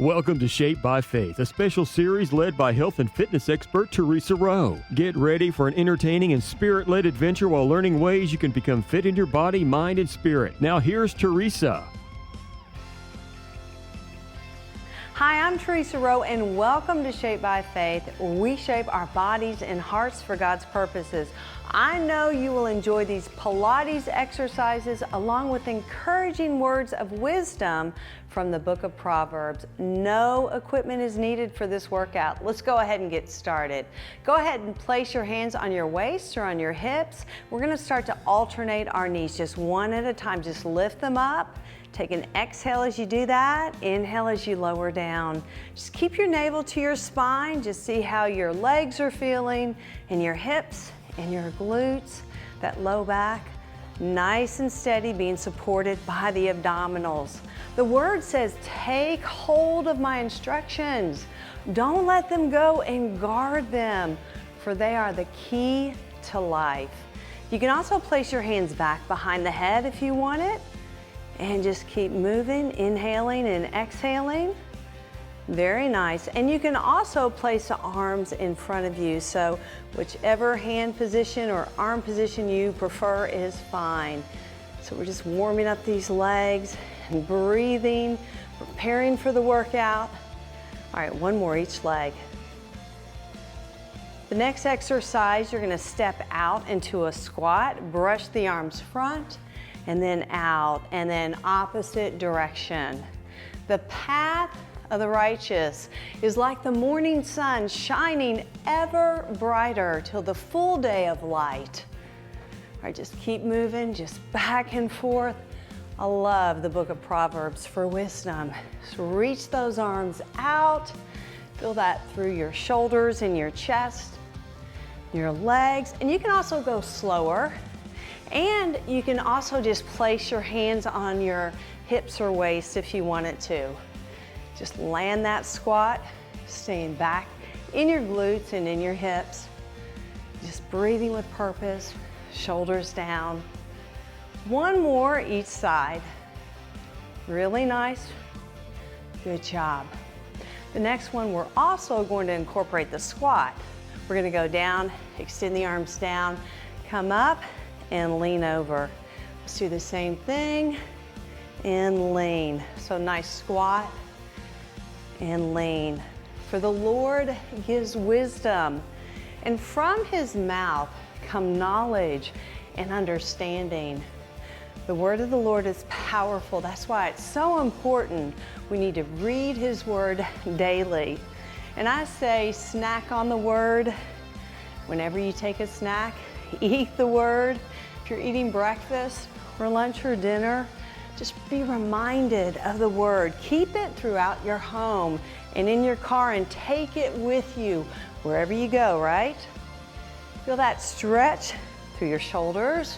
Welcome to Shaped by Faith, a special series led by health and fitness expert Theresa Rowe. Get ready for an entertaining and spirit-led adventure while learning ways you can become fit in your body, mind, and spirit. Now here's Theresa. Hi, I'm Theresa Rowe, and welcome to Shaped by Faith, where we shape our bodies and hearts for God's purposes. I know you will enjoy these Pilates exercises along with encouraging words of wisdom from the Book of Proverbs. No equipment is needed for this workout. Let's go ahead and get started. Go ahead and place your hands on your waist or on your hips. We're going to start to alternate our knees just one at a time. Just lift them up. Take an exhale as you do that. Inhale as you lower down. Just keep your navel to your spine. Just see how your legs are feeling and your hips and your glutes, that low back, nice and steady, being supported by the abdominals. The word says, take hold of my instructions. Don't let them go, and guard them, for they are the key to life. You can also place your hands back behind the head if you want it, and just keep moving, inhaling and exhaling. Very nice. And you can also place the arms in front of you, so whichever hand position or arm position you prefer is fine. So we're just warming up these legs and breathing, preparing for the workout. All right, one more each leg. The next exercise, you're gonna step out into a squat, brush the arms front, and then out, and then opposite direction. The path of the righteous is like the morning sun, shining ever brighter till the full day of light. All right, just keep moving, just back and forth. I love the Book of Proverbs for wisdom. So reach those arms out. Feel that through your shoulders and your chest, your legs, and you can also go slower. And you can also just place your hands on your hips or waist if you wanted to. Just land that squat, staying back in your glutes and in your hips. Just breathing with purpose, shoulders down. One more each side. Really nice. Good job. The next one, we're also going to incorporate the squat. We're going to go down, extend the arms down, come up, and lean over. Let's do the same thing and lean. So nice squat and lean. For the Lord gives wisdom, and from his mouth come knowledge and understanding. The word of the Lord is powerful. That's why it's so important. We need to read his word daily. And I say snack on the word. Whenever you take a snack, eat the word. If you're eating breakfast or lunch or dinner, just be reminded of the word. Keep it throughout your home and in your car, and take it with you wherever you go, right? Feel that stretch through your shoulders.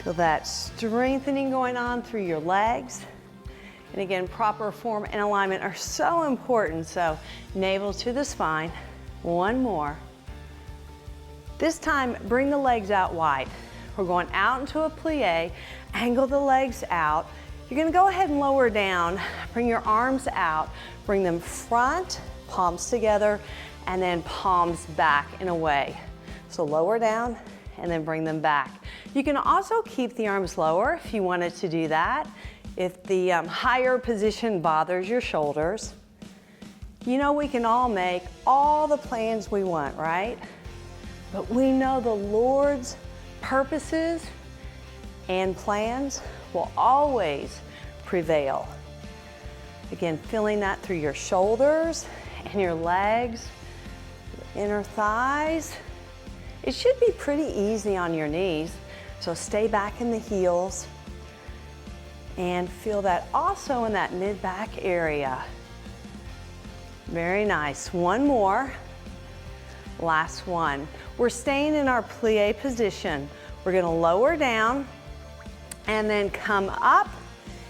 Feel that strengthening going on through your legs. And again, proper form and alignment are so important. So navel to the spine. One more. This time, bring the legs out wide. We're going out into a plie, angle the legs out. You're gonna go ahead and lower down, bring your arms out, bring them front, palms together, and then palms back and away. So lower down and then bring them back. You can also keep the arms lower if you wanted to do that, if the higher position bothers your shoulders. You know, we can all make all the plans we want, right? But we know the Lord's purposes and plans will always prevail. Again, feeling that through your shoulders and your legs, your inner thighs. It should be pretty easy on your knees, so stay back in the heels and feel that also in that mid-back area. Very nice. One more. Last one. We're staying in our plie position. We're going to lower down and then come up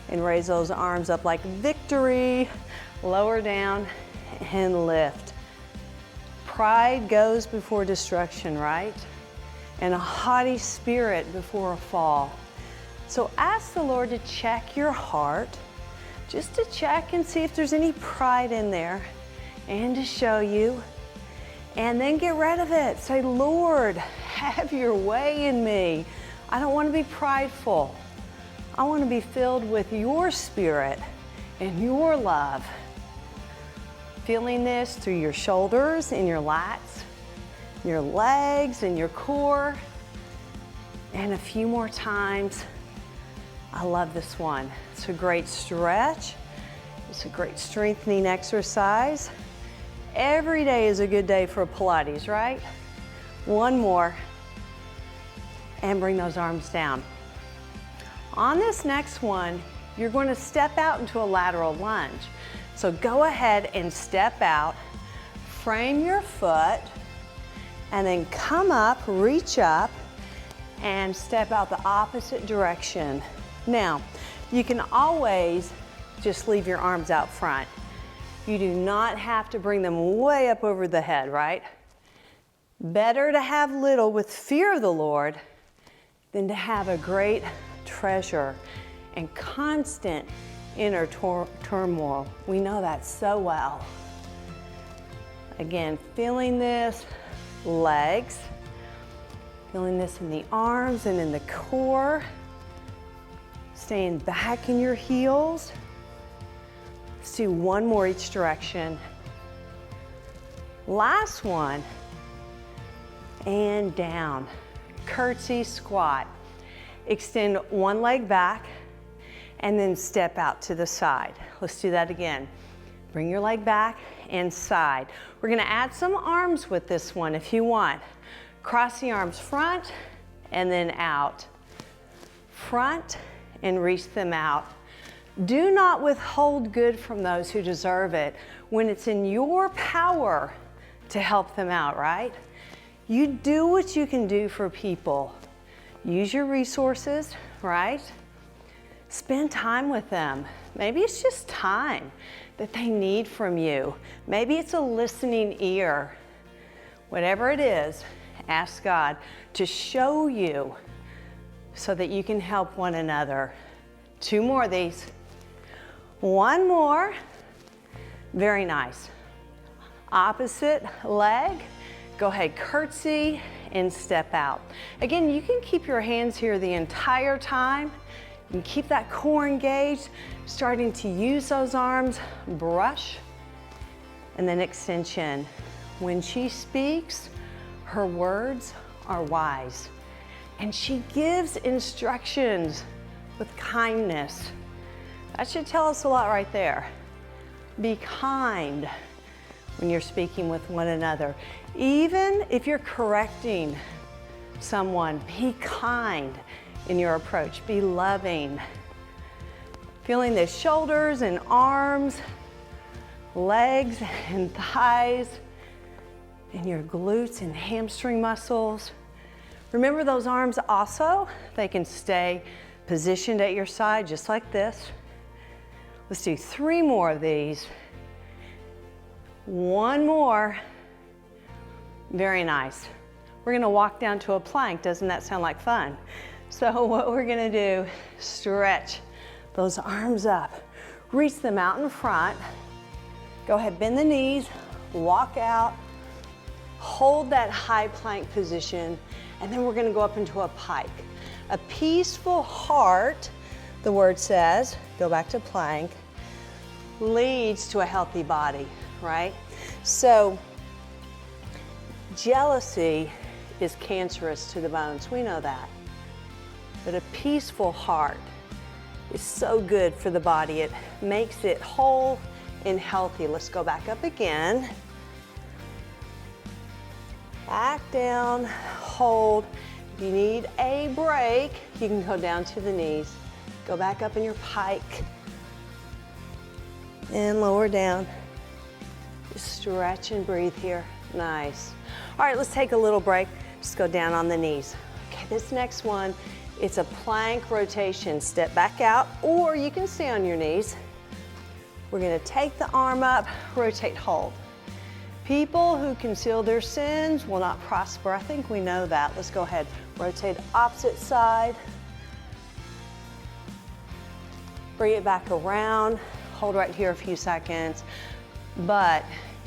and raise those arms up like victory. Lower down and lift. Pride goes before destruction, right? And a haughty spirit before a fall. So ask the Lord to check your heart, just to check and see if there's any pride in there and to show you. And then get rid of it. Say, Lord, have your way in me. I don't want to be prideful. I want to be filled with your spirit and your love. Feeling this through your shoulders and your lats, your legs and your core. And a few more times. I love this one. It's a great stretch. It's a great strengthening exercise. Every day is a good day for Pilates, right? One more. And bring those arms down. On this next one, you're going to step out into a lateral lunge. So go ahead and step out, frame your foot, and then come up, reach up, and step out the opposite direction. Now, you can always just leave your arms out front. You do not have to bring them way up over the head, right? Better to have little with fear of the Lord than to have a great treasure and constant inner turmoil. We know that so well. Again, feeling this, legs, feeling this in the arms and in the core. Staying back in your heels. Let's do one more each direction. Last one. And down. Curtsy squat. Extend one leg back and then step out to the side. Let's do that again. Bring your leg back and side. We're gonna add some arms with this one if you want. Cross the arms front and then out. Front and reach them out. Do not withhold good from those who deserve it when it's in your power to help them out, right? You do what you can do for people. Use your resources, right? Spend time with them. Maybe it's just time that they need from you. Maybe it's a listening ear. Whatever it is, ask God to show you so that you can help one another. Two more of these. One more. Very nice. Opposite leg. Go ahead, curtsy and step out. Again, you can keep your hands here the entire time. You can keep that core engaged, starting to use those arms, brush, and then extension. When she speaks, her words are wise, and she gives instructions with kindness. That should tell us a lot right there. Be kind when you're speaking with one another. Even if you're correcting someone, be kind in your approach. Be loving. Feeling the shoulders and arms, legs and thighs, and your glutes and hamstring muscles. Remember those arms also, they can stay positioned at your side just like this. Let's do 3 more of these. One more. Very nice. We're gonna walk down to a plank. Doesn't that sound like fun? So what we're gonna do, stretch those arms up. Reach them out in front. Go ahead, bend the knees, walk out. Hold that high plank position, and then we're gonna go up into a pike. A peaceful heart, the word says, go back to plank, leads to a healthy body, right? So, jealousy is cancerous to the bones, we know that. But a peaceful heart is so good for the body. It makes it whole and healthy. Let's go back up again. Back down, hold. If you need a break, you can go down to the knees. Go back up in your pike. And lower down. Just stretch and breathe here. Nice. All right, let's take a little break. Just go down on the knees. Okay, this next one, it's a plank rotation. Step back out, or you can stay on your knees. We're gonna take the arm up, rotate, hold. People who conceal their sins will not prosper. I think we know that. Let's go ahead. Rotate opposite side. Bring it back around. hold right here a few seconds. But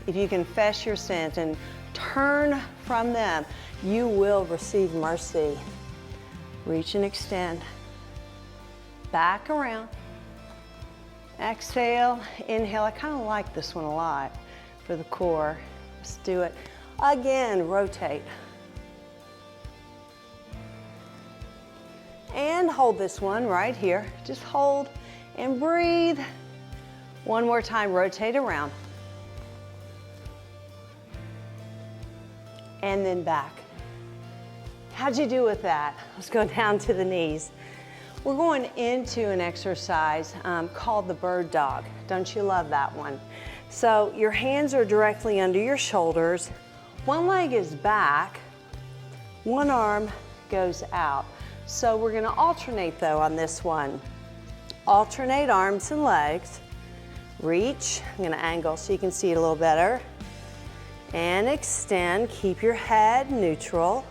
if you confess your sins and turn from them, you will receive mercy. Reach and extend. Back around. Exhale, inhale. I kind of like this one a lot for the core. Let's do it. Again, rotate. And hold this one right here. Just hold and breathe. One more time, rotate around. And then back. How'd you do with that? Let's go down to the knees. We're going into an exercise called the bird dog. Don't you love that one? So your hands are directly under your shoulders. One leg is back, one arm goes out. So we're gonna alternate though on this one. Alternate arms and legs. Reach, I'm gonna angle so you can see it a little better. And extend, keep your head neutral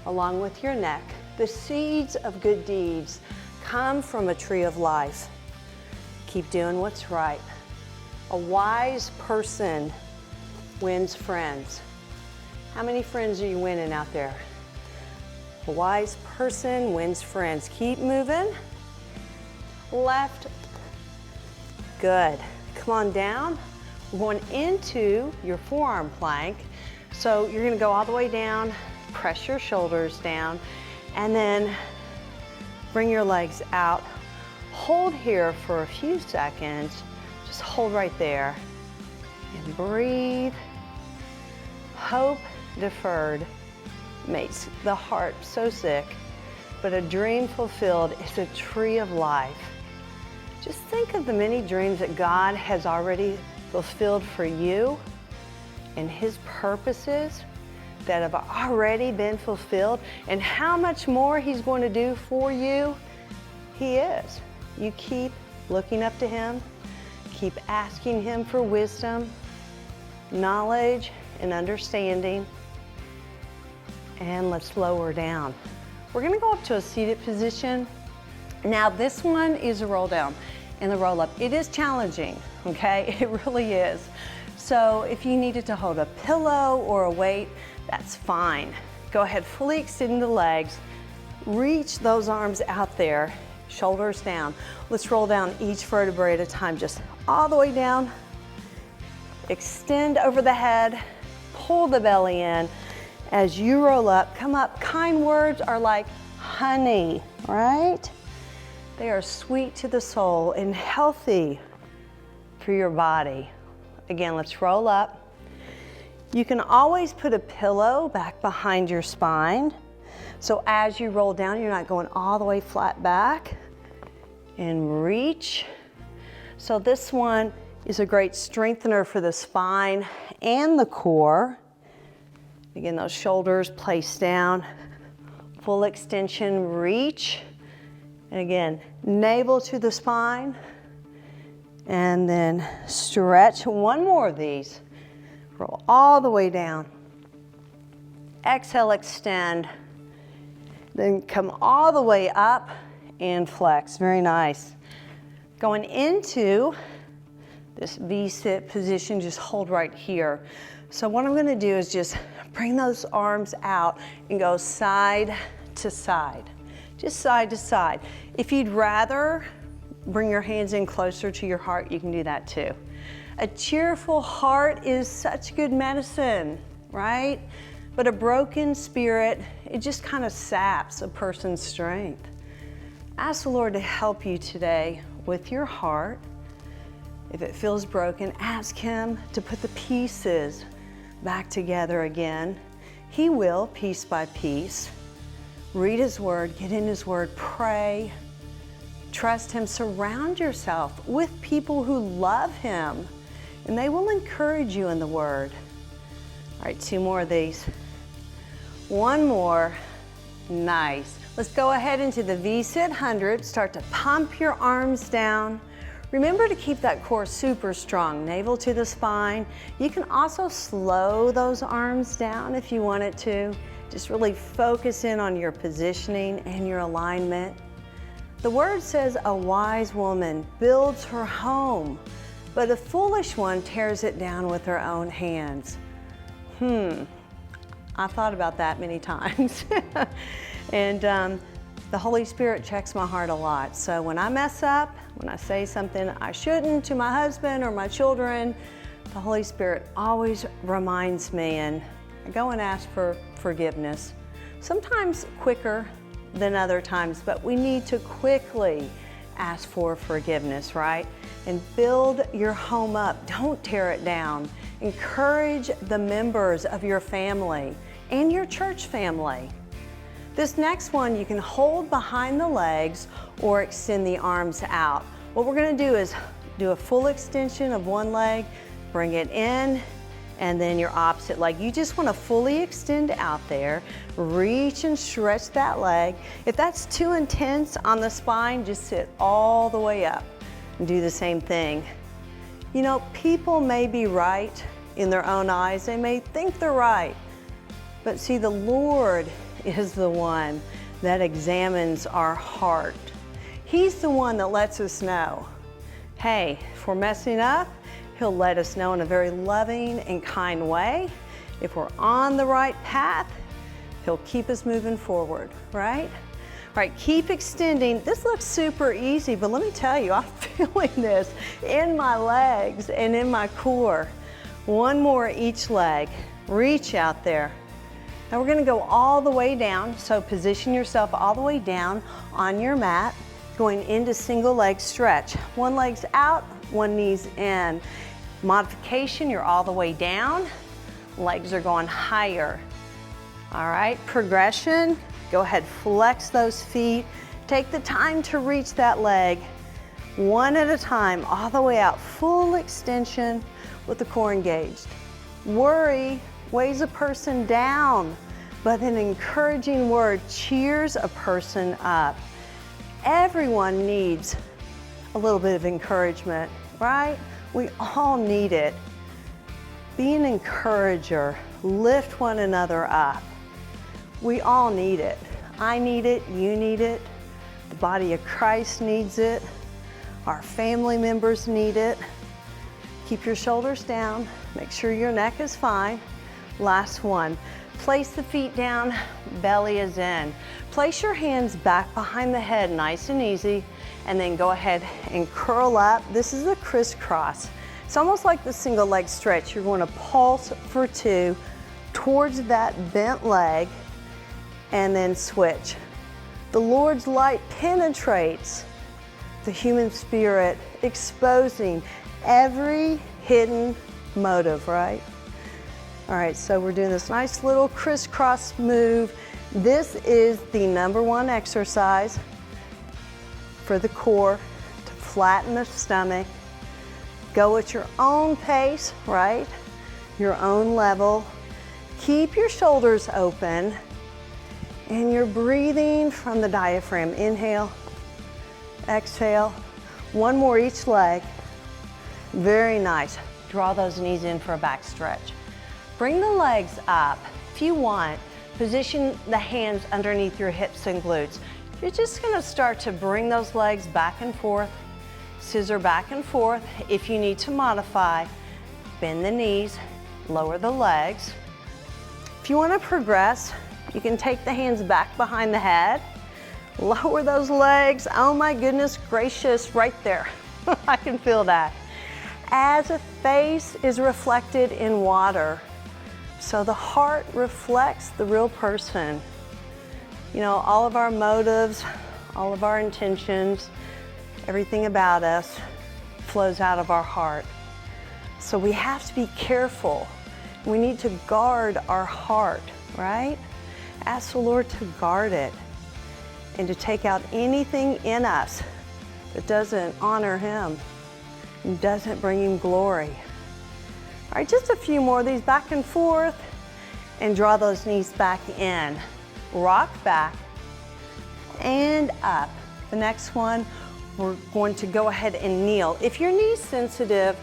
along with your neck. The seeds of good deeds come from a tree of life. Keep doing what's right. A wise person wins friends. How many friends are you winning out there? A wise person wins friends. Keep moving. Left. Good. Come on down. We're going into your forearm plank. So you're going to go all the way down, press your shoulders down, and then bring your legs out. Hold here for a few seconds. Just hold right there and breathe. Hope deferred makes the heart so sick, but a dream fulfilled is a tree of life. Just think of the many dreams that God has already fulfilled for you and His purposes that have already been fulfilled, and how much more He's going to do for you. He is. You keep looking up to Him, keep asking Him for wisdom, knowledge, and understanding. And let's lower down. We're going to go up to a seated position. Now this one is a roll down and the roll up. It is challenging, okay? It really is. So if you needed to hold a pillow or a weight, that's fine. Go ahead, fully extend the legs. Reach those arms out there, shoulders down. Let's roll down each vertebrae at a time, just all the way down. Extend over the head, pull the belly in. As you roll up, come up. Kind words are like honey, right? They are sweet to the soul and healthy for your body. Again, let's roll up. You can always put a pillow back behind your spine. So as you roll down, you're not going all the way flat back. And reach. So this one is a great strengthener for the spine and the core. Again, those shoulders placed down, full extension, reach. And again, navel to the spine. And then stretch. One more of these. Roll all the way down. Exhale, extend. Then come all the way up and flex. Very nice. Going into this V-sit position, just hold right here. So what I'm gonna do is just bring those arms out and go side to side. Just side to side. If you'd rather bring your hands in closer to your heart, you can do that too. A cheerful heart is such good medicine, right? But a broken spirit, it just kind of saps a person's strength. Ask the Lord to help you today with your heart. If it feels broken, ask Him to put the pieces back together again. He will, piece by piece. Read His Word, get in His Word, pray, trust Him, surround yourself with people who love Him, and they will encourage you in the Word. All right, 2 more of these. One more. Nice. Let's go ahead into the V-sit 100. Start to pump your arms down. Remember to keep that core super strong, navel to the spine. You can also slow those arms down if you want it to. Just really focus in on your positioning and your alignment. The word says a wise woman builds her home, but a foolish one tears it down with her own hands. I thought about that many times. And the Holy Spirit checks my heart a lot. So when I mess up, when I say something I shouldn't to my husband or my children, the Holy Spirit always reminds me, and I go and ask for forgiveness. Sometimes quicker than other times, but we need to quickly ask for forgiveness, right? And build your home up. Don't tear it down. Encourage the members of your family and your church family. This next one you can hold behind the legs or extend the arms out. What we're going to do is do a full extension of one leg, bring it in, and then your opposite leg. You just want to fully extend out there, reach and stretch that leg. If that's too intense on the spine, just sit all the way up and do the same thing. You know, people may be right in their own eyes. They may think they're right, but see, the Lord is the one that examines our heart. He's the one that lets us know, hey, if we're messing up, He'll let us know in a very loving and kind way. If we're on the right path, He'll keep us moving forward, right? All right, keep extending. This looks super easy, but let me tell you, I'm feeling this in my legs and in my core. One more each leg. Reach out there. Now we're gonna go all the way down, so position yourself all the way down on your mat, going into single leg stretch. One leg's out, one knee's in. Modification, you're all the way down, legs are going higher. All right, progression, go ahead, flex those feet. Take the time to reach that leg, one at a time, all the way out, full extension with the core engaged. Worry weighs a person down, but an encouraging word cheers a person up. Everyone needs a little bit of encouragement, right? We all need it. Be an encourager, lift one another up. We all need it. I need it, you need it, the body of Christ needs it, our family members need it. Keep your shoulders down, make sure your neck is fine. Last one, place the feet down, belly is in. Place your hands back behind the head, nice and easy, and then go ahead and curl up. This is a crisscross. It's almost like the single leg stretch. You're going to pulse for 2 towards that bent leg and then switch. The Lord's light penetrates the human spirit, exposing every hidden motive, right? All right, so we're doing this nice little crisscross move. This is the #1 exercise for the core, to flatten the stomach. Go at your own pace, right? Your own level. Keep your shoulders open and you're breathing from the diaphragm. Inhale, exhale. One more each leg. Very nice. Draw those knees in for a back stretch. Bring the legs up. If you want, position the hands underneath your hips and glutes. You're just gonna start to bring those legs back and forth, scissor back and forth. If you need to modify, bend the knees, lower the legs. If you wanna progress, you can take the hands back behind the head, lower those legs. Oh my goodness gracious, right there. I can feel that. As a face is reflected in water, so the heart reflects the real person. You know, all of our motives, all of our intentions, everything about us flows out of our heart. So we have to be careful. We need to guard our heart, right? Ask the Lord to guard it and to take out anything in us that doesn't honor Him and doesn't bring Him glory. All right, just a few more of these, back and forth, and draw those knees back in. Rock back and up. The next one, we're going to go ahead and kneel. If your knee's sensitive,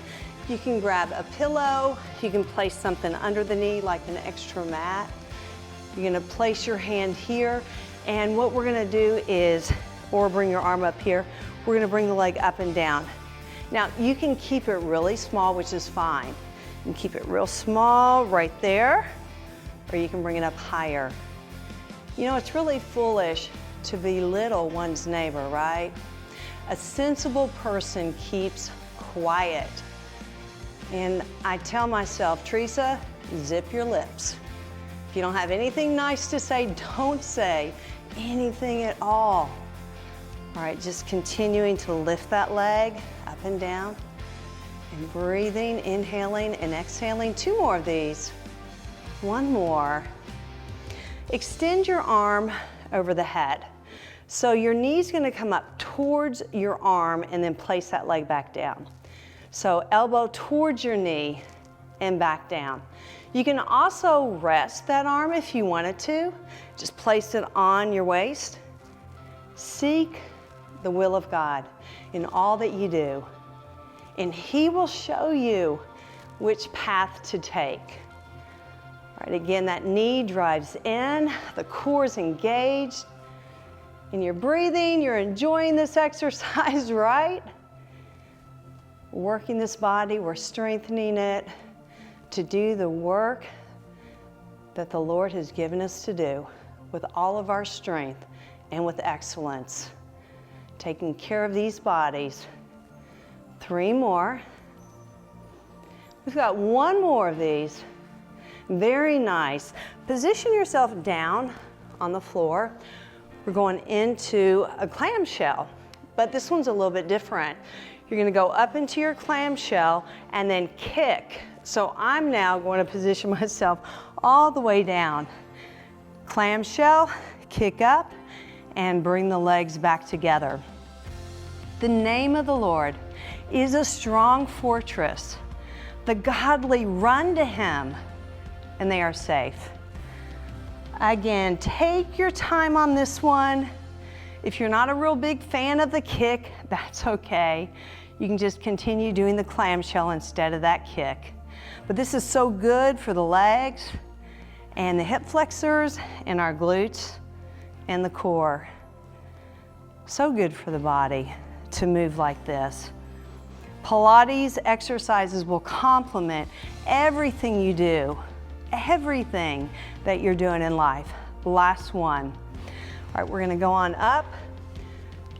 you can grab a pillow, you can place something under the knee like an extra mat. You're gonna place your hand here, and what we're gonna do is or bring your arm up here. We're gonna bring the leg up and down. Now, you can keep it really small, which is fine. You can keep it real small right there, or you can bring it up higher. You know, it's really foolish to belittle one's neighbor, right? A sensible person keeps quiet. And I tell myself, Theresa, zip your lips. If you don't have anything nice to say, don't say anything at all. All right, just continuing to lift that leg up and down and breathing, inhaling and exhaling. 2 more of these. 1 more. Extend your arm over the head. So your knee's gonna come up towards your arm and then place that leg back down. So elbow towards your knee and back down. You can also rest that arm if you wanted to. Just place it on your waist. Seek the will of God in all that you do, and He will show you which path to take. All right, again, that knee drives in, the core is engaged, and you're breathing, you're enjoying this exercise, right? Working this body, we're strengthening it to do the work that the Lord has given us to do with all of our strength and with excellence. Taking care of these bodies. 3 more. We've got 1 more of these. Very nice. Position yourself down on the floor. We're going into a clamshell, but this one's a little bit different. You're gonna go up into your clamshell and then kick. So I'm now going to position myself all the way down. Clamshell, kick up, and bring the legs back together. The name of the Lord is a strong fortress. The godly run to Him, and they are safe. Again, take your time on this one. If you're not a real big fan of the kick, that's okay. You can just continue doing the clamshell instead of that kick. But this is so good for the legs and the hip flexors and our glutes and the core. So good for the body to move like this. Pilates exercises will complement everything you do, everything that you're doing in life. Last one. All right, we're gonna go on up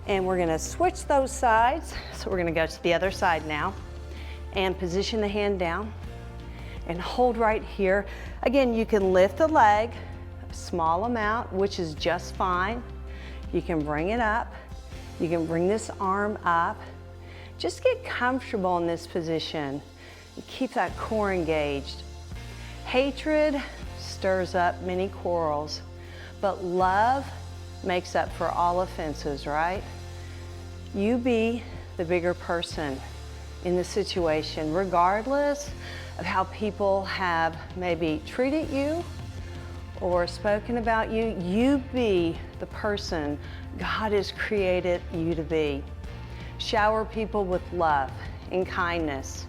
and we're gonna switch those sides. So we're gonna go to the other side now and position the hand down and hold right here. Again, you can lift the leg a small amount, which is just fine. You can bring it up. You can bring this arm up. Just get comfortable in this position and keep that core engaged. Hatred stirs up many quarrels, but love makes up for all offenses, right? You be the bigger person in the situation, regardless of how people have maybe treated you or spoken about you. You be the person God has created you to be. Shower people with love and kindness.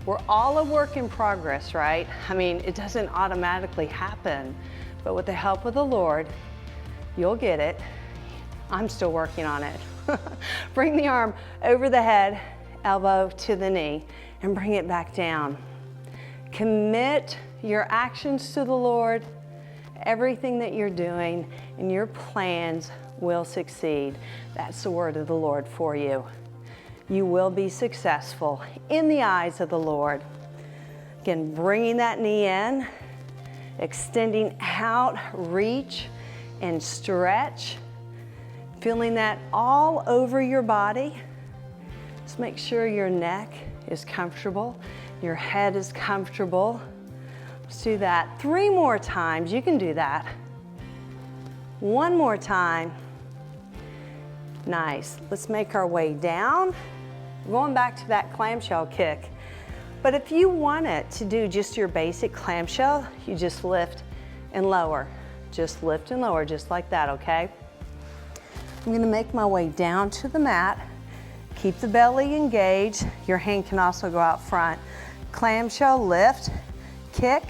We're all a work in progress, right? I mean, it doesn't automatically happen, but with the help of the Lord, you'll get it. I'm still working on it. Bring the arm over the head, elbow to the knee, and bring it back down. Commit your actions to the Lord. Everything that you're doing and your plans will succeed. That's the word of the Lord for you. You will be successful in the eyes of the Lord. Again, bringing that knee in, extending out, reach and stretch. Feeling that all over your body. Just make sure your neck is comfortable, your head is comfortable. Let's do that 3 more times. You can do that. 1 more time. Nice. Let's make our way down. Going back to that clamshell kick. But if you wanted to do just your basic clamshell, you just lift and lower. Just lift and lower, just like that, okay? I'm gonna make my way down to the mat. Keep the belly engaged. Your hand can also go out front. Clamshell, lift, kick,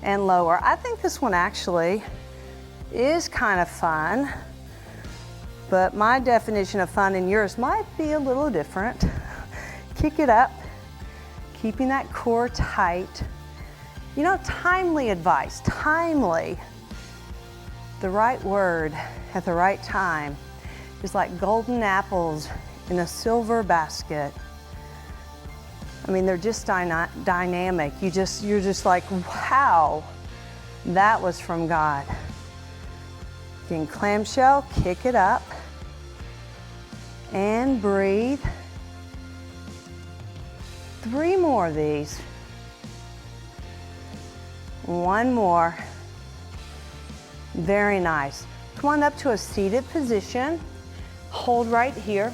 and lower. I think this one actually is kind of fun. but my definition of fun and yours might be a little different. Kick it up, keeping that core tight. You know, timely advice, timely, the right word at the right time is like golden apples in a silver basket. I mean, they're just dynamic. You're just like, wow, that was from God. Again, clamshell, kick it up, and breathe. 3 more of these. 1 more. Very nice. Come on up to a seated position. Hold right here.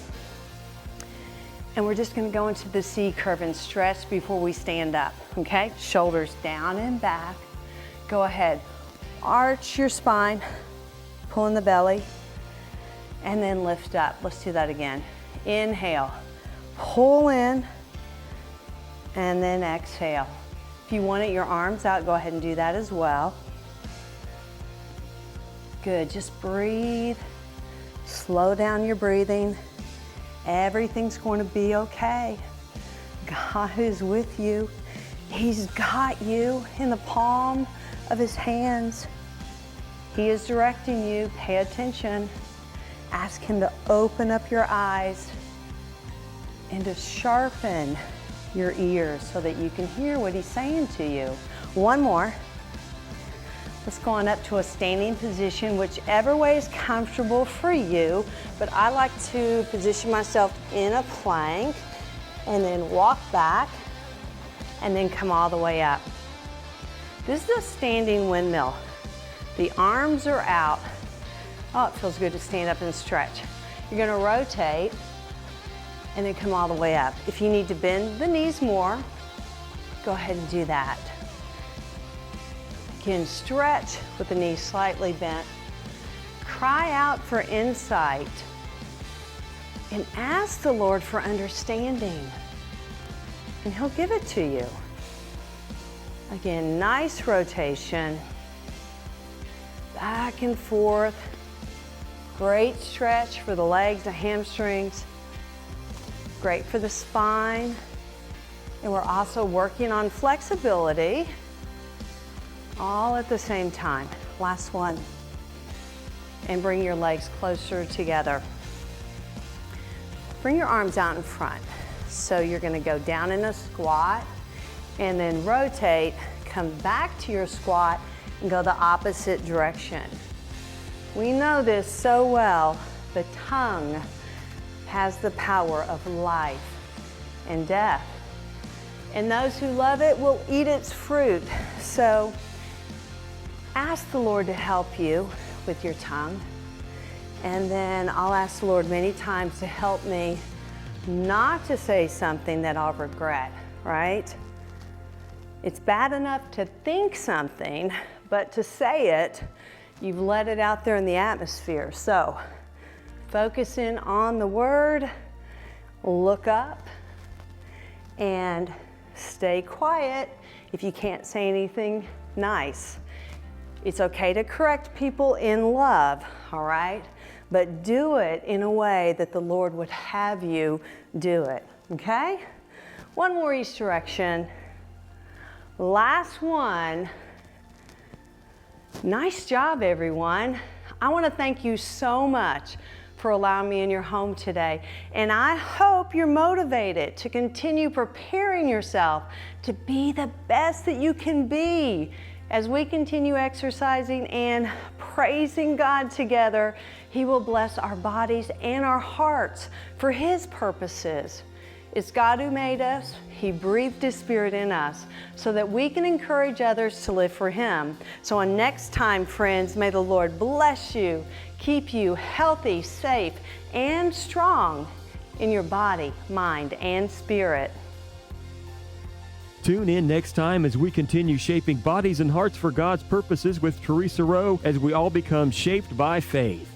And we're just going to go into the C curve and stretch before we stand up, okay? Shoulders down and back. Go ahead. Arch your spine. Pull in the belly. And then lift up. Let's do that again. Inhale. Pull in. And then exhale. If you want it, your arms out, go ahead and do that as well. Good. Just breathe. Slow down your breathing. Everything's going to be okay. God is with you. He's got you in the palm of His hands. He is directing you. Pay attention. Ask Him to open up your eyes and to sharpen your ears so that you can hear what He's saying to you. 1 more. Let's go on up to a standing position, whichever way is comfortable for you, but I like to position myself in a plank and then walk back and then come all the way up. This is a standing windmill. The arms are out. Oh, it feels good to stand up and stretch. You're gonna rotate and then come all the way up. If you need to bend the knees more, go ahead and do that. Again, stretch with the knees slightly bent. Cry out for insight and ask the Lord for understanding, and He'll give it to you. Again, nice rotation. Back and forth. Great stretch for the legs, the hamstrings. Great for the spine. And we're also working on flexibility all at the same time. Last one. And bring your legs closer together. Bring your arms out in front. So you're going to go down in a squat and then rotate, come back to your squat and go the opposite direction. We know this so well. The tongue has the power of life and death. And those who love it will eat its fruit. So ask the Lord to help you with your tongue. And then I'll ask the Lord many times to help me not to say something that I'll regret, right? It's bad enough to think something, but to say it, you've let it out there in the atmosphere. So focus in on the word, look up, and stay quiet if you can't say anything nice. It's okay to correct people in love, all right? But do it in a way that the Lord would have you do it, okay? 1 more each direction. Last one. Nice job, everyone. I want to thank you so much for allowing me in your home today. And I hope you're motivated to continue preparing yourself to be the best that you can be. As we continue exercising and praising God together, He will bless our bodies and our hearts for His purposes. It's God who made us. He breathed His Spirit in us so that we can encourage others to live for Him. So until next time, friends, may the Lord bless you, keep you healthy, safe, and strong in your body, mind, and spirit. Tune in next time as we continue shaping bodies and hearts for God's purposes with Theresa Rowe as we all become shaped by faith.